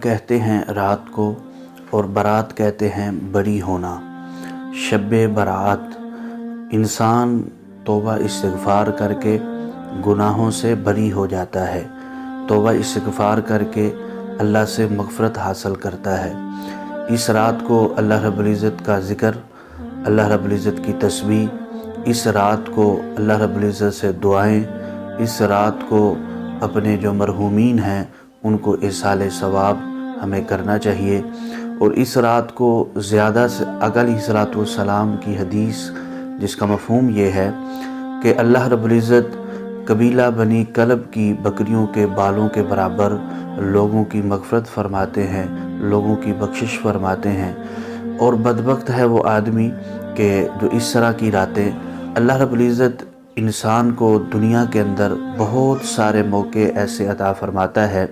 کہتے ہیں رات کو اور برات کہتے ہیں بری ہونا۔ شب برات انسان توبہ استغفار کر کے گناہوں سے بری ہو جاتا ہے، توبہ استغفار کر کے اللہ سے مغفرت حاصل کرتا ہے۔ اس رات کو اللہ رب العزت کا ذکر، اللہ رب العزت کی تسبیح، اس رات کو اللہ رب العزت سے دعائیں، اس رات کو اپنے جو مرحومین ہیں ان کو ایصال ثواب ہمیں کرنا چاہیے۔ اور اس رات کو زیادہ سے آقا علیہ الصلوۃ والسلام کی حدیث جس کا مفہوم یہ ہے کہ اللہ رب العزت قبیلہ بنی کلب کی بکریوں کے بالوں کے برابر لوگوں کی مغفرت فرماتے ہیں، لوگوں کی بخشش فرماتے ہیں۔ اور بدبخت ہے وہ آدمی کہ جو اس طرح کی راتیں، اللہ رب العزت انسان کو دنیا کے اندر بہت سارے موقع ایسے عطا فرماتا ہے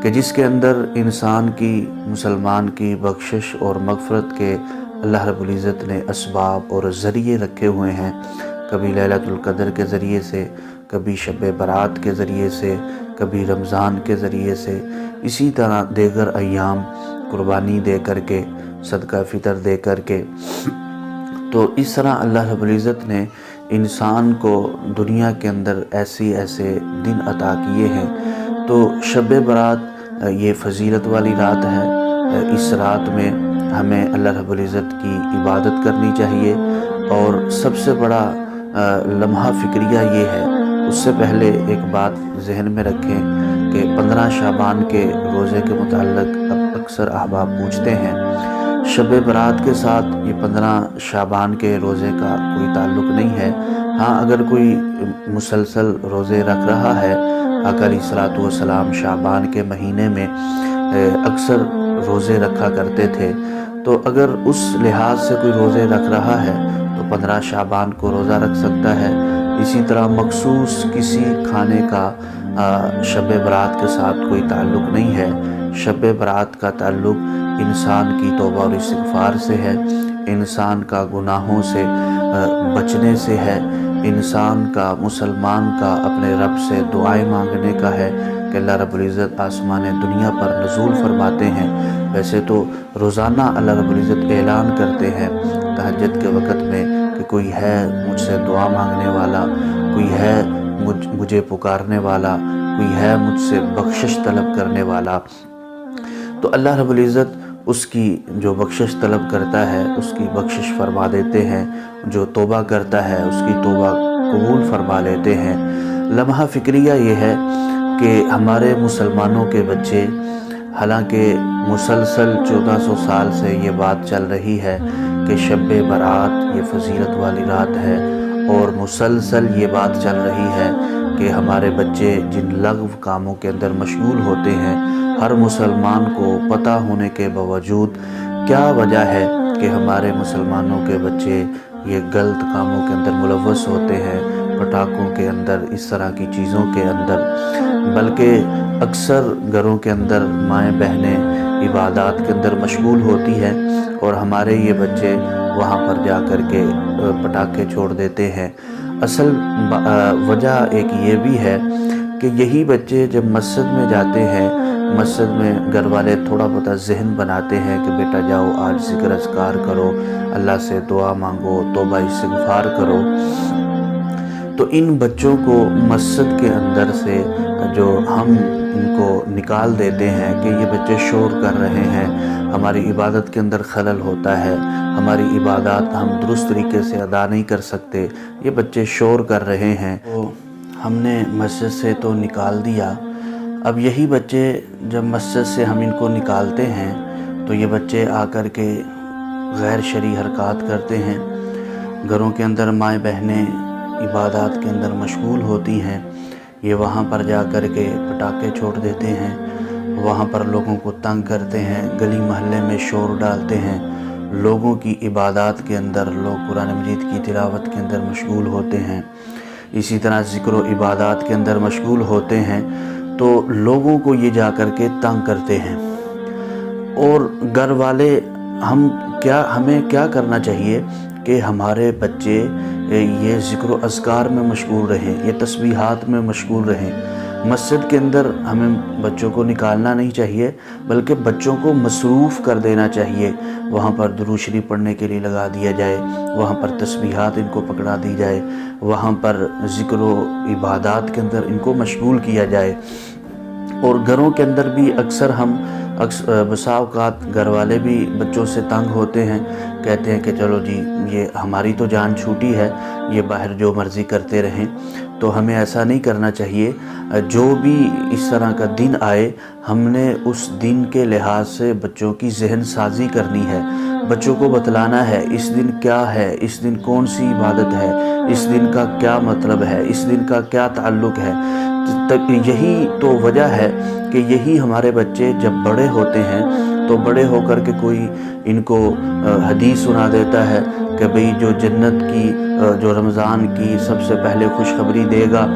کہ جس کے اندر انسان کی، مسلمان کی بخشش اور مغفرت کے اللہ رب العزت نے اسباب اور ذریعے رکھے ہوئے ہیں۔ کبھی لیلۃ القدر کے ذریعے سے، کبھی شب برات کے ذریعے سے، کبھی رمضان کے ذریعے سے، اسی طرح دیگر ایام قربانی دے کر کے، صدقہ فطر دے کر کے۔ تو اس طرح اللہ رب العزت نے انسان کو دنیا کے اندر ایسے دن عطا کیے ہیں۔ تو شب برات یہ فضیلت والی رات ہے۔ اس رات میں ہمیں اللہ رب العزت کی عبادت کرنی چاہیے، اور سب سے بڑا لمحہ فکریہ یہ ہے، اس سے پہلے ایک بات ذہن میں رکھیں کہ 15 شعبان کے روزے کے متعلق اب اکثر احباب پوچھتے ہیں۔ شب برات کے ساتھ یہ 15 شعبان کے روزے کا کوئی تعلق نہیں ہے۔ ہاں، اگر کوئی مسلسل روزے رکھ رہا ہے، آقا علیہ الصلوۃ والسلام شعبان کے مہینے میں اکثر روزے رکھا کرتے تھے، تو اگر اس لحاظ سے کوئی روزے رکھ رہا ہے تو 15 شعبان کو روزہ رکھ سکتا ہے۔ اسی طرح مخصوص کسی کھانے کا شب برات کے ساتھ کوئی تعلق نہیں ہے۔ شب برات کا تعلق انسان کی توبہ اور استغفار سے ہے، انسان کا گناہوں سے بچنے سے ہے، انسان کا، مسلمان کا اپنے رب سے دعائیں مانگنے کا ہے کہ اللہ رب العزت آسمان دنیا پر نزول فرماتے ہیں۔ ویسے تو روزانہ اللہ رب العزت اعلان کرتے ہیں تہجد کے وقت میں کہ کوئی ہے مجھ سے دعا مانگنے والا، کوئی ہے مجھے پکارنے والا، کوئی ہے مجھ سے بخشش طلب کرنے والا۔ تو اللہ رب العزت اس کی جو بخشش طلب کرتا ہے اس کی بخشش فرما دیتے ہیں، جو توبہ کرتا ہے اس کی توبہ قبول فرما لیتے ہیں۔ لمحہ فکریہ یہ ہے کہ ہمارے مسلمانوں کے بچے، حالانکہ مسلسل 1400 سال سے یہ بات چل رہی ہے کہ شب برات یہ فضیلت والی رات ہے، اور مسلسل یہ بات چل رہی ہے کہ ہمارے بچے جن لغو کاموں کے اندر مشغول ہوتے ہیں، ہر مسلمان کو پتہ ہونے کے باوجود کیا وجہ ہے کہ ہمارے مسلمانوں کے بچے یہ غلط کاموں کے اندر ملوث ہوتے ہیں، پٹاخوں کے اندر، اس طرح کی چیزوں کے اندر۔ بلکہ اکثر گھروں کے اندر مائیں بہنیں عبادات کے اندر مشغول ہوتی ہیں، اور ہمارے یہ بچے وہاں پر جا کر کے پٹاخے چھوڑ دیتے ہیں۔ اصل وجہ ایک یہ بھی ہے کہ یہی بچے جب مسجد میں جاتے ہیں، مسجد میں گھر والے تھوڑا بہت ذہن بناتے ہیں کہ بیٹا جاؤ آج ذکر اذکار کرو، اللہ سے دعا مانگو، توبہ استغفار کرو، تو ان بچوں کو مسجد کے اندر سے جو ہم ان کو نکال دیتے ہیں کہ یہ بچے شور کر رہے ہیں، ہماری عبادت کے اندر خلل ہوتا ہے، ہماری عبادات ہم درست طریقے سے ادا نہیں کر سکتے، یہ بچے شور کر رہے ہیں، تو ہم نے مسجد سے تو نکال دیا۔ اب یہی بچے جب مسجد سے ہم ان کو نکالتے ہیں تو یہ بچے آ کر کے غیر شرعی حرکات کرتے ہیں، گھروں کے اندر مائیں بہنیں عبادات کے اندر مشغول ہوتی ہیں، یہ وہاں پر جا کر کے پٹاخے چھوڑ دیتے ہیں، وہاں پر لوگوں کو تنگ کرتے ہیں، گلی محلے میں شور ڈالتے ہیں، لوگوں کی عبادات کے اندر، لوگ قرآن مجید کی تلاوت کے اندر مشغول ہوتے ہیں، اسی طرح ذکر و عبادات کے اندر مشغول ہوتے ہیں، تو لوگوں کو یہ جا کر کے تنگ کرتے ہیں۔ اور گھر والے ہمیں کیا کرنا چاہیے کہ ہمارے بچے یہ ذکر و اذکار میں مشغول رہیں، یہ تسبیحات میں مشغول رہیں۔ مسجد کے اندر ہمیں بچوں کو نکالنا نہیں چاہیے، بلکہ بچوں کو مصروف کر دینا چاہیے۔ وہاں پر درود شریف پڑھنے کے لیے لگا دیا جائے، وہاں پر تسبیحات ان کو پکڑا دی جائے، وہاں پر ذکر و عبادات کے اندر ان کو مشغول کیا جائے۔ اور گھروں کے اندر بھی اکثر بسا اوقات گھر والے بھی بچوں سے تنگ ہوتے ہیں، کہتے ہیں کہ چلو جی یہ ہماری تو جان چھوٹی ہے، یہ باہر جو مرضی کرتے رہیں۔ تو ہمیں ایسا نہیں کرنا چاہیے۔ جو بھی اس طرح کا دن آئے، ہم نے اس دن کے لحاظ سے بچوں کی ذہن سازی کرنی ہے، بچوں کو بتلانا ہے اس دن کیا ہے، اس دن کون سی عبادت ہے، اس دن کا کیا مطلب ہے، اس دن کا کیا تعلق ہے۔ یہی تو وجہ ہے کہ یہی ہمارے بچے جب بڑے ہوتے ہیں تو بڑے ہو کر کے کوئی ان کو حدیث سنا دیتا ہے کہ بھئی جو جنت کی، جو رمضان کی سب سے پہلے خوشخبری دے گا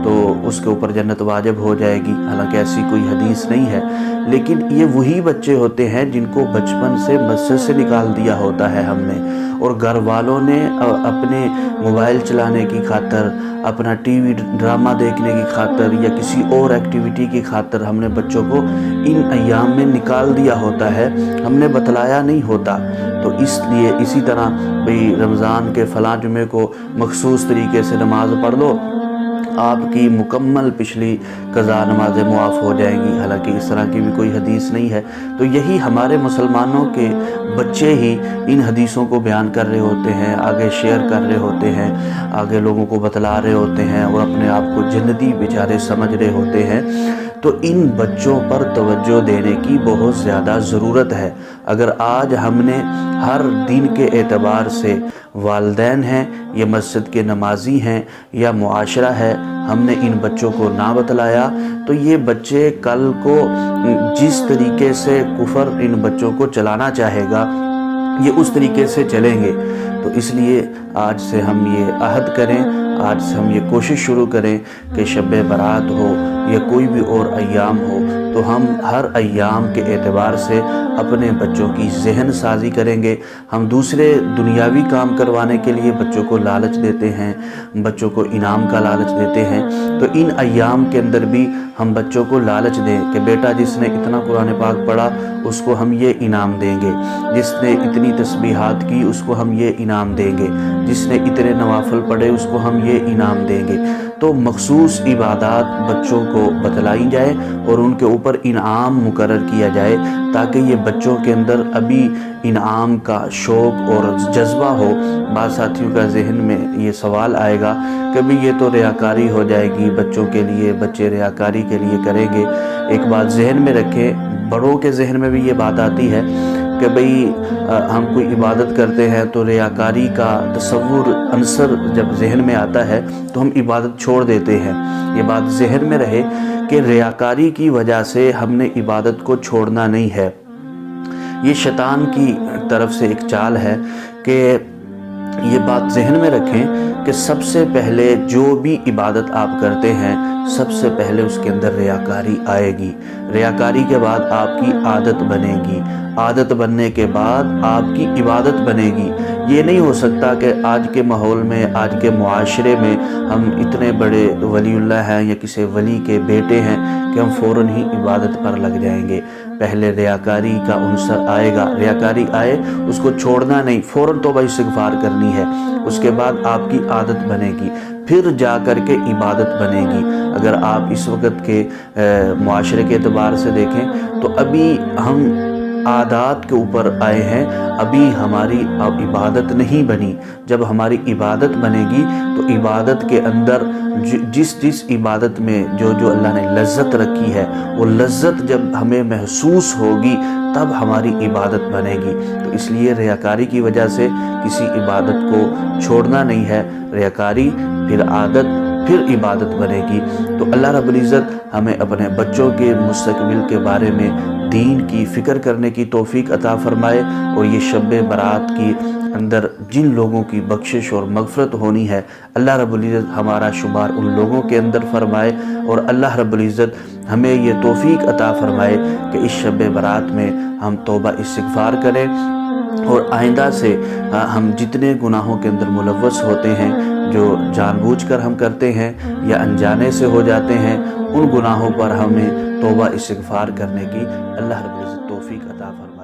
تو اس کے اوپر جنت واجب ہو جائے گی، حالانکہ ایسی کوئی حدیث نہیں ہے۔ لیکن یہ وہی بچے ہوتے ہیں جن کو بچپن سے مسجد سے نکال دیا ہوتا ہے ہم نے، اور گھر والوں نے اپنے موبائل چلانے کی خاطر، اپنا ٹی وی ڈرامہ دیکھنے کی خاطر یا کسی اور ایکٹیویٹی کی خاطر ہم نے بچوں کو ان ایام میں نکال دیا ہوتا ہے، ہم نے بتلایا نہیں ہوتا۔ تو اس لیے اسی طرح بھئی رمضان کے فلاں جمعے کو مخصوص طریقے سے نماز پڑھ لو، آپ کی مکمل پچھلی قضا نمازیں معاف ہو جائیں گی، حالانکہ اس طرح کی بھی کوئی حدیث نہیں ہے۔ تو یہی ہمارے مسلمانوں کے بچے ہی ان حدیثوں کو بیان کر رہے ہوتے ہیں، آگے شیئر کر رہے ہوتے ہیں، آگے لوگوں کو بتلا رہے ہوتے ہیں اور اپنے آپ کو جنتی بیچارے سمجھ رہے ہوتے ہیں۔ تو ان بچوں پر توجہ دینے کی بہت زیادہ ضرورت ہے۔ اگر آج ہم نے ہر دن کے اعتبار سے والدین ہیں یا مسجد کے نمازی ہیں یا معاشرہ ہے، ہم نے ان بچوں کو نہ بتلایا تو یہ بچے کل کو جس طریقے سے کفر ان بچوں کو چلانا چاہے گا یہ اس طریقے سے چلیں گے۔ تو اس لیے آج سے ہم یہ عہد کریں، آج سے ہم یہ کوشش شروع کریں کہ شب برات ہو یا کوئی بھی اور ایام ہو تو ہم ہر ایام کے اعتبار سے اپنے بچوں کی ذہن سازی کریں گے۔ ہم دوسرے دنیاوی کام کروانے کے لیے بچوں کو لالچ دیتے ہیں، بچوں کو انعام کا لالچ دیتے ہیں، تو ان ایام کے اندر بھی ہم بچوں کو لالچ دیں کہ بیٹا جس نے اتنا قرآن پاک پڑھا اس کو ہم یہ انعام دیں گے، جس نے اتنی تسبیحات کی اس کو ہم یہ انعام دیں گے، جس نے اتنے نوافل پڑھے اس کو ہم یہ انعام دیں گے۔ تو مخصوص عبادات بچوں کو بتلائی جائے اور ان کے اوپر انعام مقرر کیا جائے تاکہ یہ بچوں کے اندر ابھی انعام کا شوق اور جذبہ ہو۔ بعض ساتھیوں کا ذہن میں یہ سوال آئے گا کہ بھی یہ تو ریاکاری ہو جائے گی بچوں کے لیے، بچے ریاکاری کے لیے کریں گے۔ ایک بات ذہن میں رکھیں، بڑوں کے ذہن میں بھی یہ بات آتی ہے کہ بھئی ہم کوئی عبادت کرتے ہیں تو ریاکاری کا تصور عنصر جب ذہن میں آتا ہے تو ہم عبادت چھوڑ دیتے ہیں۔ یہ بات ذہن میں رہے کہ ریاکاری کی وجہ سے ہم نے عبادت کو چھوڑنا نہیں ہے۔ یہ شیطان کی طرف سے ایک چال ہے کہ یہ بات ذہن میں رکھیں کہ سب سے پہلے جو بھی عبادت آپ کرتے ہیں سب سے پہلے اس کے اندر ریاکاری آئے گی، ریاکاری کے بعد آپ کی عادت بنے گی، عادت بننے کے بعد آپ کی عبادت بنے گی۔ یہ نہیں ہو سکتا کہ آج کے ماحول میں، آج کے معاشرے میں ہم اتنے بڑے ولی اللہ ہیں یا کسی ولی کے بیٹے ہیں کہ ہم فوراً ہی عبادت پر لگ جائیں گے۔ پہلے ریاکاری کا عنصر آئے گا، ریاکاری آئے اس کو چھوڑنا نہیں، فوراً توبہ استغفار کرنی ہے، اس کے بعد آپ کی عادت بنے گی، پھر جا کر کے عبادت بنے گی۔ اگر آپ اس وقت کے معاشرے کے اعتبار سے دیکھیں تو ابھی ہم عادات کے اوپر آئے ہیں، ابھی ہماری عبادت نہیں بنی۔ جب ہماری عبادت بنے گی تو عبادت کے اندر جس عبادت میں جو اللہ نے لذت رکھی ہے وہ لذت جب ہمیں محسوس ہوگی تب ہماری عبادت بنے گی۔ تو اس لیے ریاکاری کی وجہ سے کسی عبادت کو چھوڑنا نہیں ہے، ریاکاری پھر عادت پھر عبادت بنے گی۔ تو اللہ رب العزت ہمیں اپنے بچوں کے مستقبل کے بارے میں دین کی فکر کرنے کی توفیق عطا فرمائے، اور یہ شب برات کی اندر جن لوگوں کی بخشش اور مغفرت ہونی ہے اللہ رب العزت ہمارا شمار ان لوگوں کے اندر فرمائے، اور اللہ رب العزت ہمیں یہ توفیق عطا فرمائے کہ اس شب برات میں ہم توبہ استغفار کریں، اور آئندہ سے ہم جتنے گناہوں کے اندر ملوث ہوتے ہیں، جو جان بوجھ کر ہم کرتے ہیں یا انجانے سے ہو جاتے ہیں، ان گناہوں پر ہمیں توبہ استغفار کرنے کی اللہ رب العزت توفیق عطا فرمائے۔